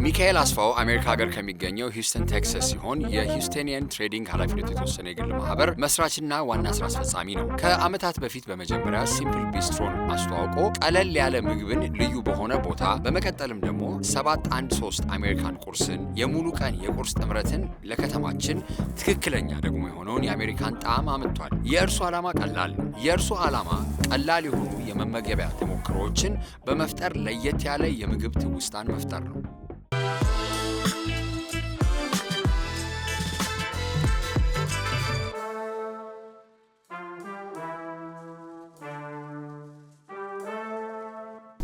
ሚካኤል አስፋው አሜሪካ ሀገር ከሚገኘው ሂውስተን ቴክሳስ ሲሆን የሂውስተኒያን ትሬዲንግ ኃላፊነቱ የተወሰነ የግል ማህበር መስራችና ዋና ስራ አስፈጻሚ ነው። ከዓመታት በፊት በመጀመሪያ ሲምፕል ቢስትሮን አስተዋውቆ ቀለል ያለ ምግብን ልዩ በሆነ ቦታ በመቀጠልም ደግሞ 713 አሜሪካን ቁርስን የሙሉ ቀን የቁርስ ጥምረትን ለከተማችን ትክክለኛ ደግሞ የሆነውን የአሜሪካን ጣዕም አምጥቷል። የእርሱ ዓላማ ቀላል ነው። የእርሱ ዓላማ ቀላል የሆኑ የመመገቢያ ተሞክሮዎችን በመፍጠር ለየት ያለ የምግብ ትውስታን መፍጠር ነው።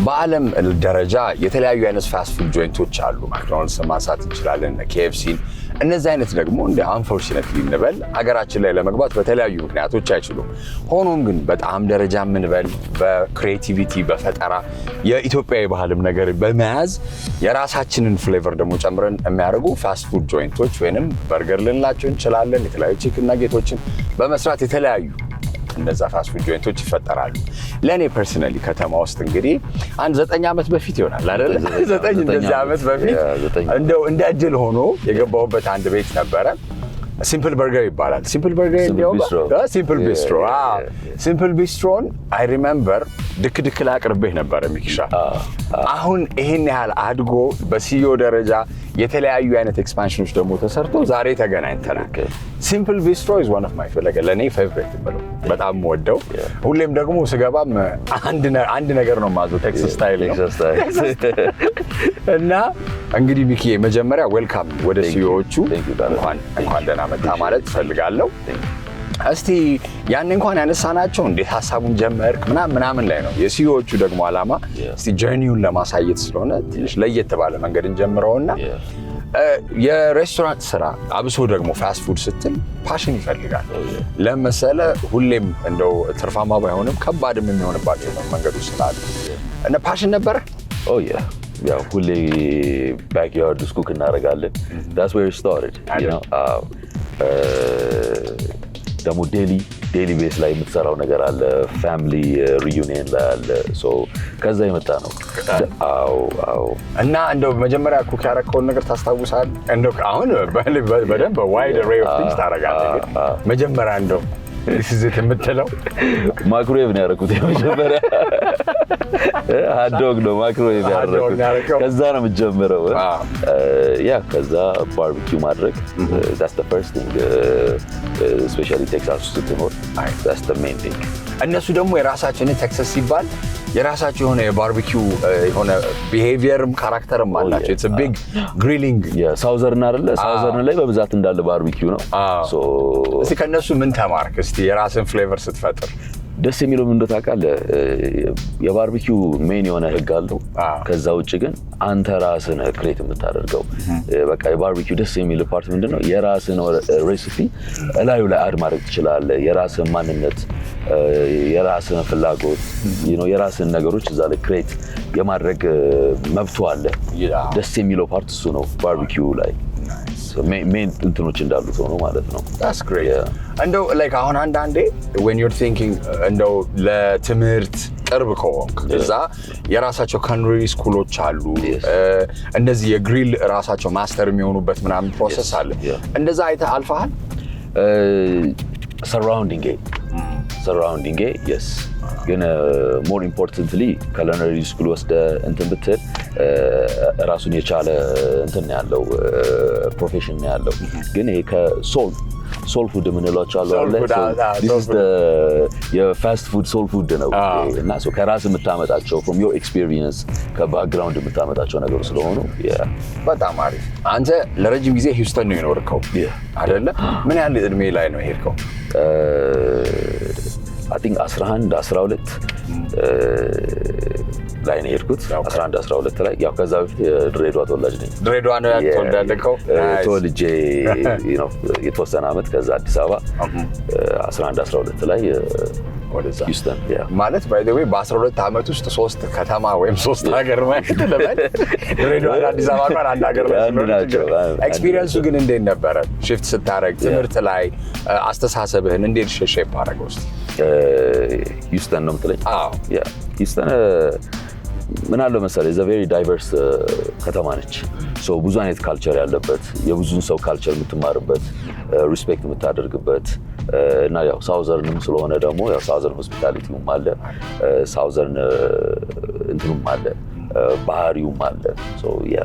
በዓለም ደረጃ የተለያዩ አይነት ፋስት ፉድ ጆይንቶች አሉ። ማክዶናልድስ ማንሳት እንችላለን፣ ኬኤፍሲን። እነዚህ አይነት ደግሞ እንደ አንፎርቹኔትሊ እንበል ሀገራችን ላይ ለመግባት በተለያዩ ምክንያቶች አይችሉም። ሆኖም ግን በጣም ደረጃ የምንበል በክሬቲቪቲ በፈጠራ የኢትዮጵያዊ ባህልም ነገር በመያዝ የራሳችንን ፍሌቨር ደግሞ ጨምረን የሚያደርጉ ፋስት ፉድ ጆይንቶች ወይንም በርገር ልንላቸው እንችላለን። የተለያዩ ቺክን ናጌቶችን በመስራት የተለያዩ እነዛ ፋስት ፉድ ጆይንቶች ይፈጠራሉ። ለኔ ፐርሰናሊ ከተማ ውስጥ እንግዲህ አንድ 9 ዓመት በፊት ይሆናል አይደል? 9 እንደዚህ ዓመት በፊት እንደው እንደ እድል ሆኖ የገባሁበት አንድ ቤት ነበረ። ሲምፕል በርገር ይባላል። ሲምፕል በርገር እንዲያውም ሲምፕል ቢስትሮ ሲምፕል ቢስትሮን አይ ሪሜምበር ድክ ላይ አቅርቤህ ነበረ ሚኪሻ። አሁን ይሄን ያህል አድጎ በሲዮ ደረጃ የተለያዩ አይነት ኤክስፓንሽኖች ደግሞ ተሰርቶ ዛሬ ተገናኝተናል። ሲምፕል ቢስትሮ is one of my ለኔ ፌቨሪት ብለው በጣም ወደው ሁሌም ደግሞ ስገባም አንድ ነገር ነው ማዘው ቴክሳስ ስታይል ነው። እና እንግዲህ ሚኪ መጀመሪያ ዌልካም ወደ ሲዮዎቹ እንኳን ደህና መጣ ማለት ፈልጋለሁ። እስቲ ያን እንኳን ያነሳናቸው እንዴት ሐሳቡን ጀመርክ ምናምን ላይ ነው። የሲዮዎቹ ደግሞ ዓላማ እስቲ ጀርኒውን ለማሳየት ስለሆነ ትንሽ ለየት ባለ መንገድ እንጀምረውና የሬስቶራንት ስራ አብሶ ደግሞ ፋስት ፉድ ስትል ፓሽን ይፈልጋል። ለምሳሌ ሁሌም እንደው ትርፋማ ባይሆንም ከባድም የሚሆንባቸው መንገዶች ስላሉ እና ፓሽን ነበር። ያው ሁሌ ባክያርድ ውስጥ ኩክ እናደርጋለን። that's where it started, you know. ደግሞ ዴሊ ቤስ ላይ የምትሰራው ነገር አለ። ፋሚሊ ሪዩኒየን ላይ አለ። ከዛ የመጣ ነው። አዎ። እና እንደው መጀመሪያ ኩክ ያደረከውን ነገር ታስታውሳለህ? እንደው አሁን በደንብ ዋይድ ሬይ ኦፍ ቲንግስ ታደርጋለህ። መጀመሪያ እንደው እዚህ የምትለው ማይክሮዌቭ ነው ያደረኩት። የመጀመሪያ ሀትዶግ ነው ማይክሮዌቭ ያደረኩት። ከዛ ነው የምትጀምረው። ከዛ ባርቢኪው ማድረግ that's the first thing, especially ቴክሳስ ውስጥ ስትኖር that's the main thing። እነሱ ደግሞ የራሳቸው ቴክሳስ ሲባል የራሳቸው የሆነ የባርቢኪው የሆነ ቢሄቪየርም ካራክተርም አላቸው። it's a big grilling ሳውዘርን አይደለ? ሳውዘርን ላይ በብዛት እንዳለ ባርቢኪው ነው። እስቲ ከነሱ ምን ተማርክ? እስቲ የራስን ፍሌቨር ስትፈጥር ደስ የሚለው ምን እንደው ታውቃለህ? የባርቢኪው ሜን የሆነ ህግ አለው። ከዛ ውጭ ግን አንተ ራስህ ነህ ክሬት የምታደርገው። በቃ የባርቢኪው ደስ የሚል ፓርት ምንድነው? የራስህን ሬሲፒ እላዩ ላይ አድ ማድረግ ትችላለህ። የራስህን ማንነት፣ የራስህን ፍላጎት፣ የራስህን ነገሮች እዛ ላይ ክሬት የማድረግ መብቱ አለ። ደስ የሚለው ፓርት እሱ ነው ባርቢኪው ላይ ሜን እንትኖች እንዳሉት ሆኖ ማለት ነው። that's great። እንደው like አሁን አንዳንዴ when you're thinking እንደው ለትምህርት ቅርብ ከሆንክ እዛ የራሳቸው ካንሪ ስኩሎች አሉ። እነዚህ የግሪል ራሳቸው ማስተር የሚሆኑበት ምናምን ፕሮሰስ አለ። እንደዛ አይተህ አልፈሃል? ሰራውንዲንግ yes። ግን ሞር ኢምፖርታንትሊ ካሊነሪ ስኩል ወስደ እንትን ብትል ራሱን የቻለ እንትን ያለው ፕሮፌሽን ያለው። ግን ይሄ ከሶል ፉድ የምንላቸው አሉ አለ። this is the የፋስት ፉድ ሶል ፉድ ነው። እና ከራስ የምታመጣቸው from your experience ከባክግራውንድ የምታመጣቸው ነገሮች ስለሆኑ በጣም አሪፍ። አንተ ለረጅም ጊዜ ሂውስተን ነው የኖርከው አይደለ? ምን ያህል እድሜ ላይ ነው የሄድከው? I think 11 12 ላይ ነው የሄድኩት። 11 12 ላይ ያው ከዛ በፊት ድሬዳዋ ተወላጅ ነኝ። ድሬዳዋ ነው ያተወለድከው? ተወልጄ የተወሰነ ዓመት ከዛ አዲስ አበባ 11 12 ላይ ወደዛ ሂውስተን ማለት ባይ ዘ ዌይ በ12 ዓመት ውስጥ 3 ከተማ ወይም 3 ሀገር ማለት ለምን ድሬዳዋ አዲስ አበባ ጋር አንድ ሀገር ናቸው። ኤክስፒሪየንሱ ግን እንዴት ነበረ? ሽፍት ስታረግ ትምህርት ላይ አስተሳሰብህን እንዴት ሼፕ አደረገው? ሂውስተን ነው የምትለኝ? አዎ ሂውስተን ምን አለው መሰለህ ዘ ቬሪ ዳይቨርስ ከተማ ነች። ሶ ብዙ አይነት ካልቸር ያለበት የብዙን ሰው ካልቸር የምትማርበት ሪስፔክት የምታደርግበት እና ያው ሳውዘርንም ስለሆነ ደግሞ ያው ሳውዘርን ሆስፒታሊቲውም አለ ሳውዘርን እንትኑም አለ ባህሪውም አለ። ሶ ያ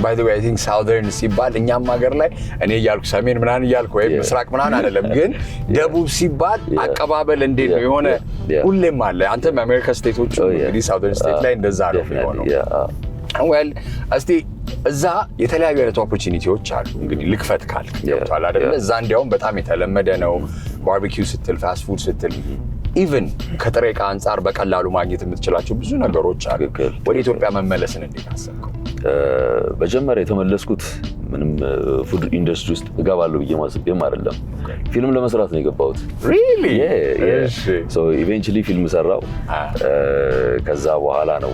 by the way I think southern ሲባል እኛም ሀገር ላይ እኔ እያልኩ ሰሜን ምናምን እያልኩ ወይ ምስራቅ ምናምን አይደለም ግን ደቡብ ሲባል አቀባበል እንዴት ነው የሆነ ሁሌም አለ። አንተም አሜሪካ ስቴቶች እንግዲህ ሳውዘርን ስቴት ላይ እንደዛ ነው የሚሆነው። well እስቲ እዛ የተለያዩ አይነት ኦፖርቹኒቲዎች አሉ እንግዲህ ልክፈት ካልክ ገብቷል አይደል? እዛ እንዲያውም በጣም የተለመደ ነው ባርቢኪው ስትል ፋስት ፉድ ስትል ኢቭን ከጥሬ ዕቃ አንፃር በቀላሉ ማግኘት የምትችላቸው ብዙ ነገሮች አሉ። ወደ ኢትዮጵያ መመለስን እንዴት አሰብከው? በጀመረ የተመለስኩት ምንም ፉድ ኢንዱስትሪ ውስጥ እገባለሁ ብዬ ማስቤም አይደለም። ፊልም ለመስራት ነው የገባሁት። really so eventually ፊልም ሰራው። ከዛ በኋላ ነው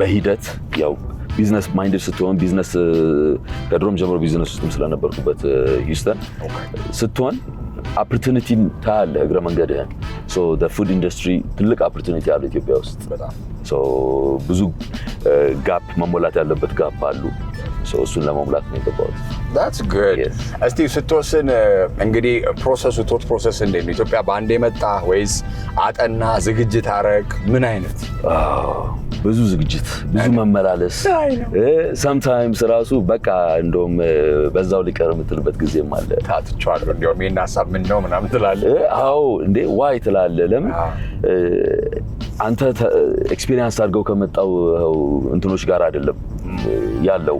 በሂደት ያው ቢዝነስ ማይንድድ ስትሆን ቢዝነስ ከድሮም ጀምሮ ቢዝነስ ውስጥም ስለነበርኩበት ሂውስተን ስትሆን ኦፖርቹኒቲ ታያለህ እግረ መንገድህን። ሶ the food industry ትልቅ ኦፖርቹኒቲ አለ ኢትዮጵያ ውስጥ በጣም ሶ ብዙ ጋፕ መሞላት ያለበት ጋፕ አሉ። ሶ እሱን ለመሙላት ነው የገባሁት። that's good እስቲ ስትወስን እንግዲህ ቶት ፕሮሰስ እንዴት ነው? ኢትዮጵያ በአንዴ መጣ ወይስ አጠና ዝግጅት አረግ? ምን አይነት ብዙ ዝግጅት ብዙ መመላለስ sometimes ራሱ በቃ እንደውም በዛው ሊቀር የምትልበት ጊዜም አለ። ታትቻለሁ እንደውም ይሄን ሐሳብ ምን ነው ምናምን ትላለህ። አዎ እንዴ ዋይ ትላለህ። ለምን አንተ ኤክስፒሪየንስ አድርገው ከመጣው እንትኖች ጋር አይደለም ያለው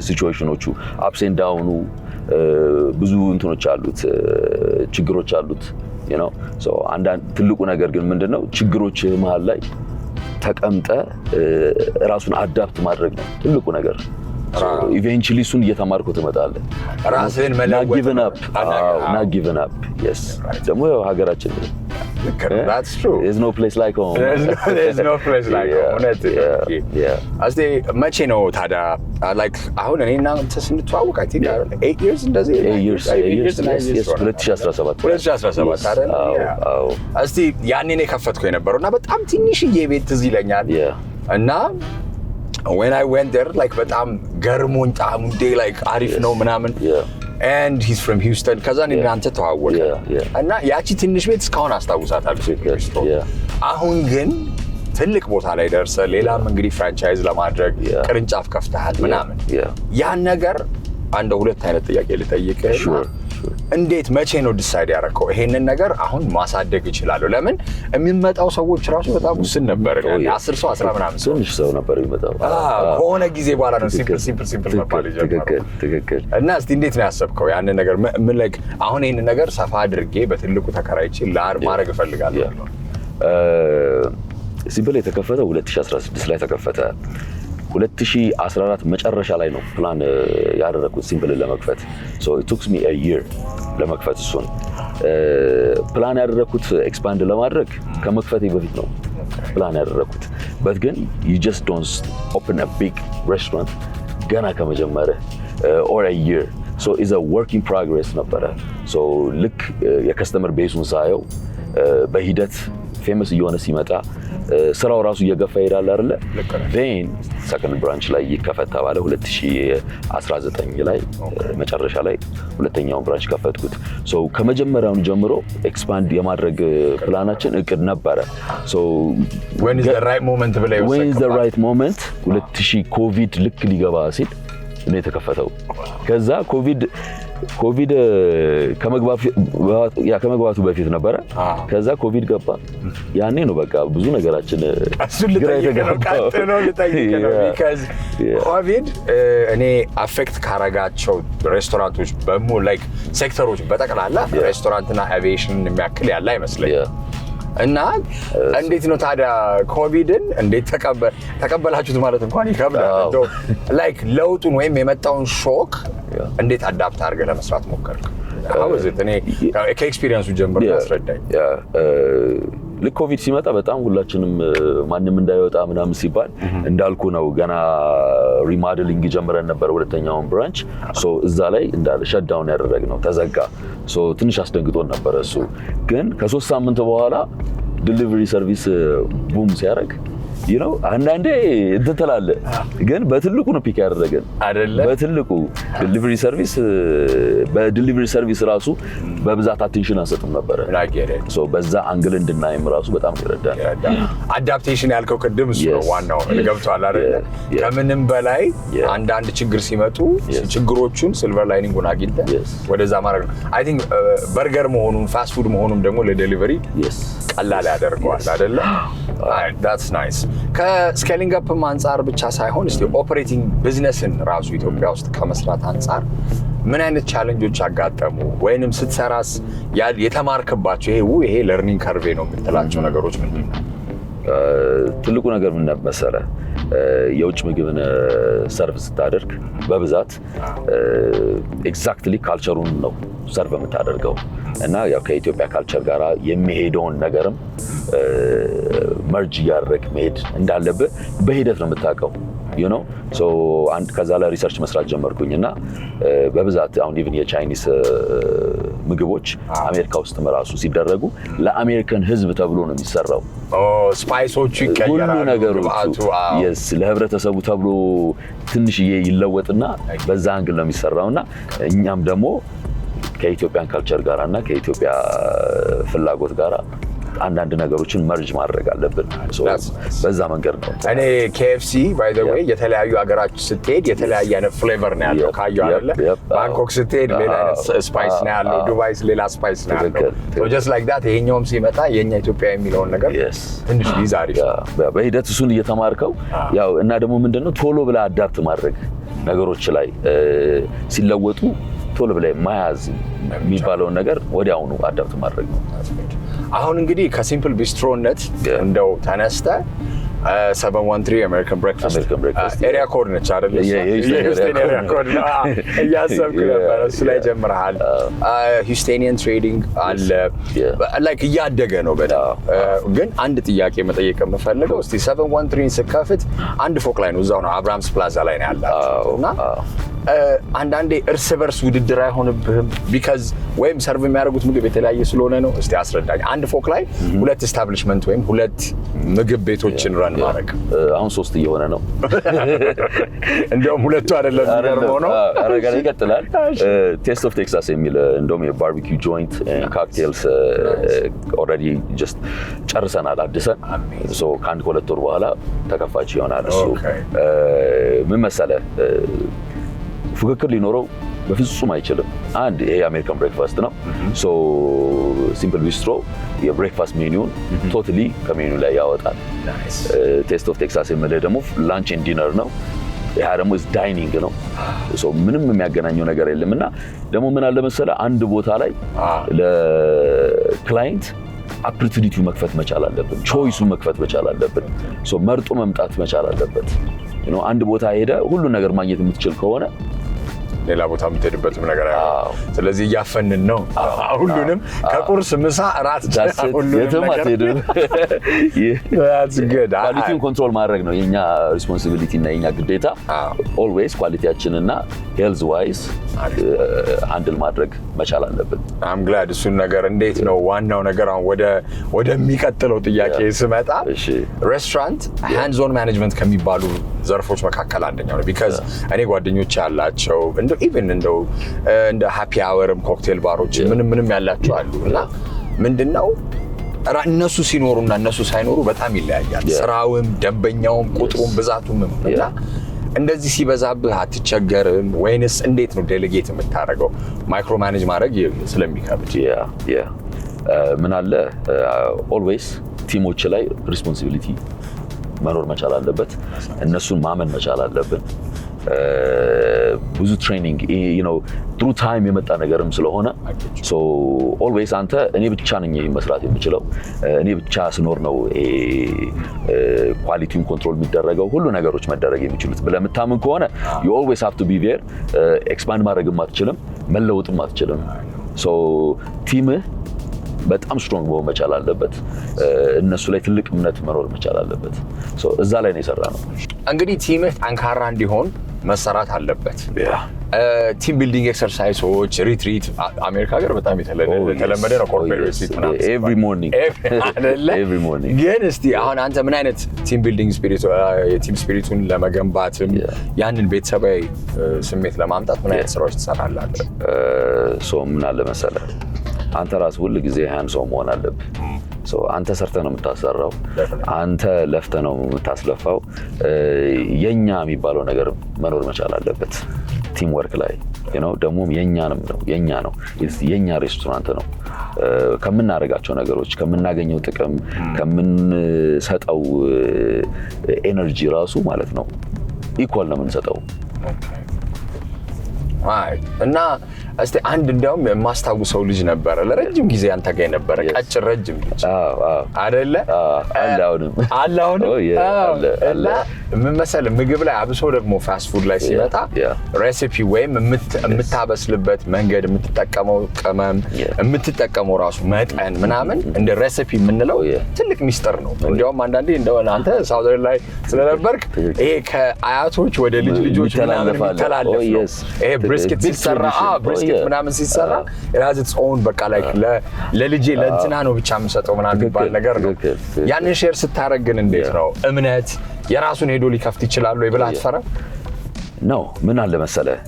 ሲቹዌሽኖቹ አፕስ ኤንድ ዳውኑ ብዙ እንትኖች አሉት ችግሮች አሉት you know so አንዳንድ ትልቁ ነገር ግን ምንድነው ችግሮች መሃል ላይ ተቀምጠ ራሱን አዳፕት ማድረግ ነው ትልቁ ነገር። ኢቨንቹሊ እሱን እየተማርኩ ትመጣለህ። ራስህን መለወጥ not given up yes ደግሞ ያው ሀገራችን that's true there's no place like home there's no place like home አስቴ መቼ ነው ታዲያ like አሁን እኔና አንተ ስንተዋወቅ I think 8 years እንደዚህ 8 years 2017 አይደል? አዎ አስቴ ያኔ ነው የከፈትኩ የነበረውና በጣም ትንሽዬ ቤት ትዝ ይለኛል እና when I went there like በጣም ገርሞኝ ጣዕሙ like አሪፍ ነው ምናምን and he's from Houston ከዛ እኔ እናንተ ተዋወቀ እና ያቺ ትንሽ ቤት እስካሁን አስታውሳታለሁ። አሁን ግን ትልቅ ቦታ ላይ ደርሰ ሌላም እንግዲህ ፍራንቻይዝ ለማድረግ ቅርንጫፍ ከፍተሃል ምናምን ያን ነገር አንድ ሁለት አይነት ጥያቄ ልጠይቅህ። እንዴት መቼ ነው ዲሳይድ ያደረከው ይሄንን ነገር አሁን ማሳደግ ይችላል? ለምን የሚመጣው ሰዎች ራሱ በጣም ውስን ነበር 10 ሰው 10 ምናምን ትንሽ ሰው ነበር የሚመጣው ከሆነ ጊዜ በኋላ ነው ሲምፕል መባል ይጀምራል። ትክክል እና እስቲ እንዴት ነው ያሰብከው ያንን ነገር ምን like አሁን ይሄንን ነገር ሰፋ አድርጌ በትልቁ ተከራይቼ ማድረግ እፈልጋለሁ? ሲምፕል የተከፈተው 2016 ላይ ተከፈተ። 2014 መጨረሻ ላይ ነው ፕላን ያደረኩት ሲምፕል ለመክፈት so it took me a year ለመክፈት እሱን ፕላን ያደረኩት ኤክስፓንድ ለማድረግ ከመክፈቴ በፊት ነው ፕላን ያደረኩት but ግን you just don't open a big restaurant ገና ከመጀመሪያ or a year so it's a work in progress ነበረ so ልክ የከስተመር ቤሱን ሳየው በሂደት ፌመስ እየሆነ ሲመጣ ስራው ራሱ እየገፋ ይሄዳል አይደለ? then second branch ላይ ይከፈት ተባለ 2019 ላይ መጨረሻ ላይ ሁለተኛውን ብራንች ከፈትኩት so ከመጀመሪያው ጀምሮ ኤክስፓንድ የማድረግ ፕላናችን እቅድ ነበረ so when is the right moment ብለ ይወሰከው when is the right moment 2000 ኮቪድ ልክ ሊገባ ሲል ነው የተከፈተው። ከዛ ኮቪድ ከመግባቱ በፊት ነበረ። ከዛ ኮቪድ ገባ። ያኔ ነው በቃ ብዙ ነገራችን ግራ የተጋባው ነው ልጠይቀው because ኮቪድ እኔ አፌክት ካረጋቸው ሬስቶራንቶች በሙሉ like ሴክተሮች በጠቅላላ ሬስቶራንትና አቪዬሽን የሚያክል ያለ አይመስለኝም። እና እንዴት ነው ታዲያ ኮቪድን እንዴት ተቀበላችሁት ማለት እንኳን ይከብዳል። like ለውጡን ወይም የመጣውን ሾክ እንዴት አዳፕት አድርገህ ለመስራት ሞከርክ? እኔ ከኤክስፒሪየንሱ ጀምሮ ያስረዳኝ። ልክ ኮቪድ ሲመጣ በጣም ሁላችንም ማንንም እንዳይወጣ ምናምን ሲባል እንዳልኩ ነው ገና ሪሞዴሊንግ ጀምረን ነበር ሁለተኛውን ብራንች ሶ እዛ ላይ እንዳለ ሸትዳውን ያደረግነው ተዘጋ ሶ ትንሽ አስደንግጦን ነበር እሱ ግን ከ3 ሳምንት በኋላ ዲሊቨሪ ሰርቪስ ቡም ሲያደርግ you know አንዳንዴ እንትን ትላለህ ግን በትልቁ ነው ፒክ ያደረገን አይደለ በትልቁ ዲሊቨሪ ሰርቪስ በዲሊቨሪ ሰርቪስ ራሱ በብዛት አቴንሽን አንሰጥም ነበር ሶ በዛ አንግል እንድናይም ራሱ በጣም ይረዳል አዳፕቴሽን ያልከው ቅድም እሱ ነው ዋናው ገብቷል አይደል ከምንም በላይ አንዳንድ ችግር ሲመጡ ችግሮቹን ሲልቨር ላይኒንጉን አግኝተን ወደዛ ማድረግ ነው አይ ቲንክ በርገር መሆኑን ፋስት ፉድ መሆኑን ደግሞ ለዲሊቨሪ ቀላል ያደርገዋል አይደለ that's nice ከስኬሊንግ አፕ አንፃር ብቻ ሳይሆን እስቲ ኦፕሬቲንግ ቢዝነስን ራሱ ኢትዮጵያ ውስጥ ከመስራት አንፃር ምን አይነት ቻሌንጆች አጋጠሙ ወይንም ስትሰራስ የተማርክባቸው ይሄ ለርኒንግ ከርቬ ነው የምትላቸው ነገሮች ምንድነው ትልቁ ነገር ምን መሰለ የውጭ ምግብን ሰርቭ ስታደርግ በብዛት ኤግዛክትሊ ካልቸሩን ነው ሰርቭ የምታደርገው እና ያው ከኢትዮጵያ ካልቸር ጋራ የሚሄደውን ነገርም መርጅ ያደረግ መሄድ እንዳለበት በሂደት ነው የምታውቀው you know so አንድ ከዛ ላይ ሪሰርች መስራት ጀመርኩኝና በብዛት አሁን ኢቭን የቻይኒስ ምግቦች አሜሪካ ውስጥ ራሱ ሲደረጉ ለአሜሪካን ህዝብ ተብሎ ነው የሚሰራው ስፓይሶቹ ይቀየራሉ ሁሉ ነገሮቹ yes ለህብረተሰቡ ተብሎ ትንሽዬ ይለወጥና በዛ አንግል ነው የሚሰራውና እኛም ደግሞ ከኢትዮጵያን ካልቸር ጋራና ከኢትዮጵያ ፍላጎት ጋራ አንዳንድ ነገሮችን መርጅ ማድረግ አለብን በዛ መንገድ ነው እኔ KFC by the way የተለያዩ ሀገራች ስትሄድ የተለያየ አይነት ፍሌቨር ነው ያለው ካየው አይደለ ባንኮክ ስትሄድ ሌላ አይነት ስፓይስ ነው ያለው ዱባይ ሌላ ስፓይስ ነው ያለው so just like that ይሄኛውም ሲመጣ የኛ ኢትዮጵያ የሚለውን ነገር ትንሽ ቢዛሪ በሂደት እሱን እየተማርከው ያው እና ደግሞ ምንድነው ቶሎ ብላ አዳፕት ማድረግ ነገሮች ላይ ሲለወጡ ቶሎ ብላ ማያዝ የሚባለውን ነገር ወዲያውኑ አዳፕት ማድረግ ነው አሁን እንግዲህ ከሲምፕል ቢስትሮነት እንደው ተነስተ 713 American breakfast ኤሪያ ኮድ ነች አይደል የሂውስተን ኤሪያ ኮድ ያሰብኩ ነበር እሱ ላይ ጀምረሃል ሂውስተኒያን ትሬዲንግ አለ ላይክ እያደገ ነው በጣም ግን አንድ ጥያቄ መጠየቅ የምፈልገው እስቲ 713 ስከፍት አንድ ፎቅ ላይ ነው እዛው ነው አብራምስ ፕላዛ ላይ ነው ያላችሁና አንዳንዴ እርስ በርስ ውድድር አይሆንብህም ቢካዝ ወይም ሰርቭ የሚያደርጉት ምግብ የተለያየ ስለሆነ ነው እስቲ አስረዳኝ አንድ ፎቅ ላይ ሁለት ኤስታብሊሽመንት ወይም ሁለት ምግብ ቤቶችን ረን ማድረግ አሁን 3 እየሆነ ነው እንደውም ሁለቱ አይደለም የሚገርመው ነው አረጋሪ ይቀጥላል ቴስት ኦፍ ቴክሳስ የሚል እንደውም የባርቢኪው ጆይንት ኮክቴልስ ኦልሬዲ ጀስት ጨርሰናል አድሰን ሶ ከአንድ ከሁለት ወር በኋላ ተከፋች ይሆናል እሱ ምን መሰለ ፉክክር ሊኖረው በፍጹም አይችልም አንድ ይሄ አሜሪካን ብሬክፋስት ነው ሶ ሲምፕል ቢስትሮ የብሬክፋስት ሜኒውን ቶታሊ ከሜኒው ላይ ያወጣል ቴስት ኦፍ ቴክሳስ የሚለው ደግሞ ላንች ኤንድ ዲነር ነው ያ ደግሞ ዳይኒንግ ነው ሶ ምንም የሚያገናኘው ነገር የለምና ደግሞ ምን አለ መሰለ አንድ ቦታ ላይ ለክላይንት ኦፖርቹኒቲው መክፈት መቻል አለብን ቾይሱ መክፈት መቻል አለብን ሶ መርጦ መምጣት መቻል አለበት you know አንድ ቦታ ሄደ ሁሉ ነገር ማግኘት የምትችል ከሆነ ሌላ ቦታ የምትሄድበትም ነገር አይደለም ስለዚህ እያፈንን ነው ሁሉንም ከቁርስ ምሳ እራት ሁሉንም ነገር that's good ኳሊቲውን ኮንትሮል ማድረግ ነው የኛ ሪስፖንሲቢሊቲ እና የኛ ግዴታ always ኳሊቲያችንና ሄልዝ ዋይዝ ሃንድል ማድረግ መቻል አለብን I'm glad እሱን ነገር እንዴት ነው ዋናው ነገር አሁን ወደ የሚቀጥለው ጥያቄ ስመጣ ሬስቶራንት ሃንድስ ኦን ማኔጅመንት ከሚባሉ ዘርፎች መካከል አንደኛው ነው because እኔ ጓደኞች ያላቸው ኢቭን እንደ ሃፒ አወርም ኮክቴል ባሮች ምንም ያላቸው አሉና ምንድነው እነሱ ሲኖሩና እነሱ ሳይኖሩ በጣም ይለያያል ስራውም ደንበኛውም ቁጥሩም ብዛቱም እና እንደዚህ ሲበዛብህ አትቸገርም ወይንስ እንዴት ነው ዴሊጌት የምታደርገው ማይክሮ ማኔጅ ማድረግ ስለሚከብድ ያ ምን አለ ኦልዌይስ ቲሞች ላይ ሪስፖንሲቢሊቲ መኖር መቻል አለበት እነሱን ማመን መቻል አለብን ብዙ ትሬኒንግ you know through time የመጣ ነገርም ስለሆነ so always አንተ እኔ ብቻ ነኝ መስራት የምችለው እኔ ብቻ ስኖር ነው ኳሊቲውን ኮንትሮል የሚደረገው ሁሉ ነገሮች መደረግ የሚችሉት ብለምታምን ከሆነ you always have to be there ኤክስፓንድ ማድረግም አትችልም መለወጥም አትችልም so ቲም በጣም ስትሮንግ መሆን መቻል አለበት እነሱ ላይ ትልቅ እምነት መኖር መቻል አለበት so እዛ ላይ ነው የሰራነው እንግዲህ ቲምህ ጠንካራ እንዲሆን መሰራት አለበት። ቲም ቢልዲንግ ኤክሰርሳይሶች፣ ሪትሪት አሜሪካ ሀገር በጣም የተለመደ ነው። ኮርፖሬት ሪትሪት ምናምን ኤቭሪ ሞርኒንግ ኤቭሪ ሞርኒንግ። ግን እስቲ አሁን አንተ ምን አይነት ቲም ቢልዲንግ ስፒሪት የቲም ስፒሪቱን ለመገንባትም ያንን ቤተሰባዊ ስሜት ለማምጣት ምን አይነት ስራዎች ትሰራለህ? ምን አለ መሰለህ አንተ ራስህ ሁል ጊዜ ያን ሰው መሆን አለብህ። አንተ ሰርተህ ነው የምታሰራው፣ አንተ ለፍተህ ነው የምታስለፋው። የኛ የሚባለው ነገር መኖር መቻል አለበት ቲም ወርክ ላይ ደግሞም የኛ ነው የኛ ሬስቶራንት ነው። ከምናደርጋቸው ነገሮች ከምናገኘው ጥቅም ከምንሰጠው ኤነርጂ ራሱ ማለት ነው ኢኳል ነው የምንሰጠው። እና እስቲ አንድ እንዲያውም የማስታውሰው ልጅ ነበረ ለረጅም ጊዜ አንተ ጋር የነበረ ቀጭን ረጅም ልጅ አይደለ? አሁንም ምን መሰለህ ምግብ ላይ አብሶ ደግሞ ፋስት ፉድ ላይ ሲመጣ ሬሲፒ ወይም የምታበስልበት መንገድ የምትጠቀመው ቅመም የምትጠቀመው ራሱ መጠን ምናምን እንደ ሬሲፒ የምንለው ትልቅ ሚስጥር ነው። እንዲያውም አንዳንዴ እንደሆነ አንተ ሳውዘርን ላይ ስለነበርክ ይሄ ከአያቶች ወደ ልጅ ልጆች ምናምን የሚተላለፍ ነው። ይሄ ብሪስኬት ሲሰራ ብሪስኬት ምናምን ሲሰራ የራስህ ኦን በቃ ላይ ለልጄ ለእንትና ነው ብቻ የምሰጠው ምናምን የሚባል ነገር ነው። ያንን ሼር ስታረግ ግን እንዴት ነው እምነት የራሱን ሄዶ ሊከፍት ይችላል ወይ ብለህ አትፈራም? ነው ምን አለ መሰለህ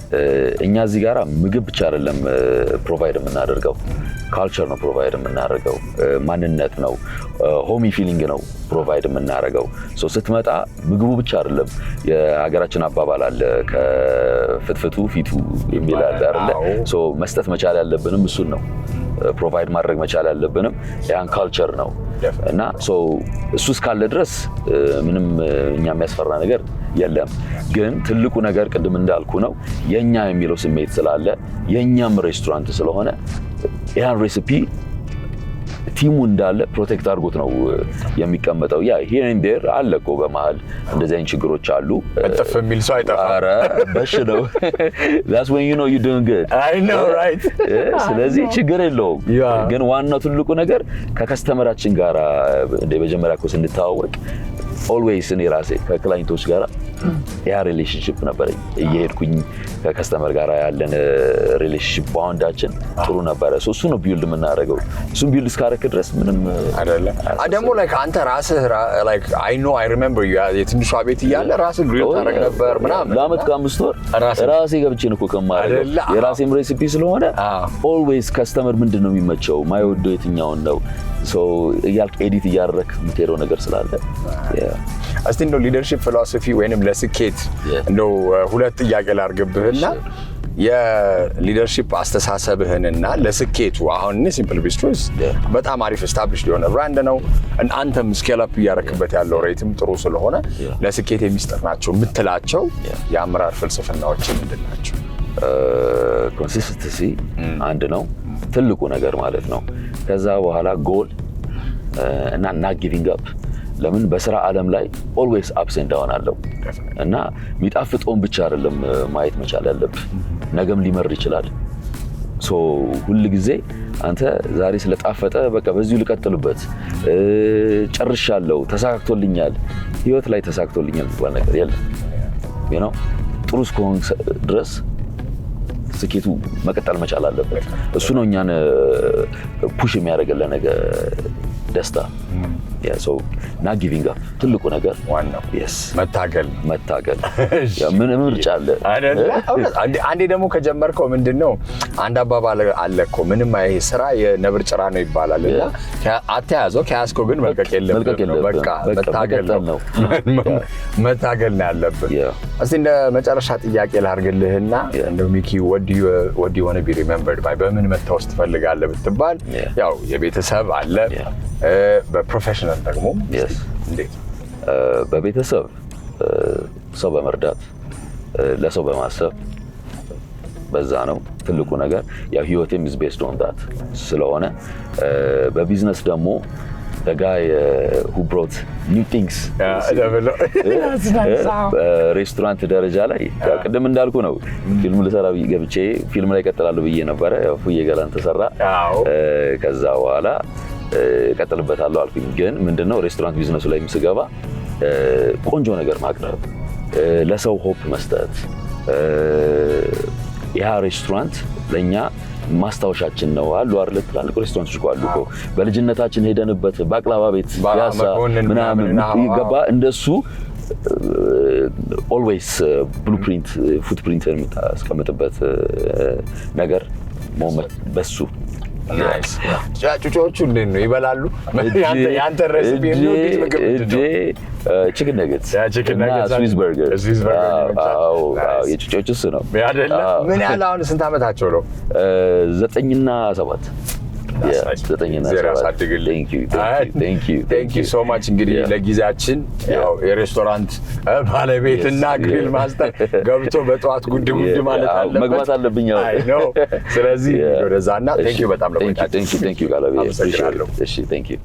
እኛ እዚህ ጋር ምግብ ብቻ አይደለም ፕሮቫይድ የምናደርገው፣ ካልቸር ነው ፕሮቫይድ የምናደርገው፣ ማንነት ነው፣ ሆሚ ፊሊንግ ነው ፕሮቫይድ የምናደርገው። ስትመጣ ምግቡ ብቻ አይደለም። የሀገራችን አባባል አለ ከፍትፍቱ ፊቱ የሚል አለ አይደለ? መስጠት መቻል ያለብንም እሱን ነው። ፕሮቫይድ ማድረግ መቻል ያለብንም ያን ካልቸር ነው። እና እሱ እስካለ ድረስ ምንም እኛ የሚያስፈራ ነገር የለም። ግን ትልቁ ነገር ቅድም እንዳልኩ ነው የኛ የሚለው ስሜት ስላለ የኛም ሬስቶራንት ስለሆነ ያን ሬሲፒ ቲሙ እንዳለ ፕሮቴክት አድርጎት ነው የሚቀመጠው። ያ ሂር ኤንድ ዴር አለ እኮ በመሀል እንደዚህ አይነት ችግሮች አሉ። እጥፍ የሚል ሰው አይጠፋም። ኧረ በሽ ነው። that's when you know you're doing good. I know right. ስለዚህ ችግር የለውም። ግን ዋናው ትልቁ ነገር ከከስተመራችን ጋር በመጀመሪያ እኮ ስንተዋወቅ ኦልዌይስ እኔ ራሴ ከክላይንቶች ጋር ያ ሪሌሽንሺፕ ነበረኝ። እየሄድኩኝ ከከስተመር ጋር ያለን ሪሌሽንሺፕ ባውንዳችን ጥሩ ነበረ። እሱ ነው ቢልድ የምናደርገው። እሱን ቢልድ እስካረክ ድረስ ምንም አይደለ። ደግሞ ላይክ አንተ ራስህ ላይክ አይ ኖ አይ ሪሜምበር የትንሿ ቤት እያለ ራስህ ግሪል ታደርግ ነበር ምናምን። ለአመት ከ5 ወር ራሴ ገብቼ ነው እኮ ከማደርገው የራሴም ሬሲፒ ስለሆነ ኦልዌይስ ከስተመር ምንድን ነው የሚመቸው ማይወደው የትኛውን ነው እያልክ ኤዲት እያደረክ የምትሄደው ነገር ስላለ እስቲ እንደው ሊደርሺፕ ፊሎሶፊ ወይንም ለስኬት እንደው ሁለት ጥያቄ ላድርግብህና የሊደርሺፕ አስተሳሰብህንና ለስኬቱ አሁን ሲምፕል ቢስትሮስ በጣም አሪፍ ስታብሊሽድ የሆነ ብራንድ ነው። አንተም ስኬል አፕ እያደረክበት ያለው ሬትም ጥሩ ስለሆነ ለስኬት የሚስጥር ናቸው የምትላቸው የአመራር ፍልስፍናዎች ምንድን ናቸው? ኮንሲስተንሲ አንድ ነው ትልቁ ነገር ማለት ነው። ከዛ በኋላ ጎል እና not giving up። ለምን በስራ ዓለም ላይ always ups and down አለው እና የሚጣፍጠውን ብቻ አይደለም ማየት መቻል ያለብህ፣ ነገም ሊመር ይችላል። ሁል ጊዜ አንተ ዛሬ ስለጣፈጠ በቃ በዚሁ ልቀጥልበት ጨርሻለሁ ተሳክቶልኛል፣ ህይወት ላይ ተሳክቶልኛል የሚባል ነገር የለም። ጥሩ እስከሆን ድረስ ስኬቱ መቀጠል መቻል አለበት። እሱ ነው እኛን ፑሽ የሚያደርገን ነገ ደስታ። not giving up ትልቁ ነገር ዋናው መታገል። ምን ምርጫ አለ አይደለ? አንዴ ደግሞ ከጀመርከው ምንድነው አንድ አባባል አለ እኮ ምንም ይሄ ስራ የነብር ጭራ ነው ይባላል እና አተያዘው ከያዝከው ግን መልቀቅ የለብህም። በቃ መታገል ነው ያለብህ። እስቲ እንደ መጨረሻ ጥያቄ ላድርግልህና እንደው ሚኪ what do you want to be remembered by በምን መታወስ ትፈልጋለህ ብትባል ያው የቤተሰብ አለ በፕሮፌሽናል ደግሞ እንዴት? በቤተሰብ ሰው በመርዳት ለሰው በማሰብ በዛ ነው ትልቁ ነገር። ያው ህይወቴም is based on that ስለሆነ በቢዝነስ ደግሞ the guy who brought new things ሬስቶራንት ደረጃ ላይ ቅድም እንዳልኩ ነው ፊልም ልሰራ ገብቼ ፊልም ላይ ቀጥላለሁ ብዬ ነበረ። ያው ፉዬ ገላን ተሰራ። ከዛ በኋላ ቀጥልበታለሁ አልኩኝ። ግን ምንድነው ሬስቶራንት ቢዝነሱ ላይ ስገባ ቆንጆ ነገር ማቅረብ ለሰው ሆፕ መስጠት ያ ሬስቶራንት ለኛ ማስታወሻችን ነው አሉ አይደል? ትላልቅ ሬስቶራንቶች እኮ አሉ እኮ በልጅነታችን ሄደንበት ባቅላባ ቤት ያሳ ምናምን ይገባ እንደሱ ኦልዌይስ ብሉፕሪንት ፉትፕሪንት የምታስቀምጥበት ነገር በሱ ናይስ። ጫጩጮቹ እንዴት ነው ይበላሉ? ያንተ ሬሲፒ የሚወዱት ምግብ ምንድን ነው? ቺክን ነገትስ እና ስዊስ በርገር። የጩጮች እሱ ነው አይደለ? ምን ያህል አሁን ስንት ዓመታቸው ነው? 9 እና 7 ቴንክ ዩ ሶ ማች። እንግዲህ ለጊዜያችን ያው የሬስቶራንት ባለቤትና ግሪል ማስተር ገብቶ በጠዋት ጉድ ማለት አለ መግባት አለብኝ። ስለዚህ ወደዛና ቴንክ ዩ በጣም ለቆይታችሁ። ቴንክ ዩ ጋላቢ። እሺ ቴንክ ዩ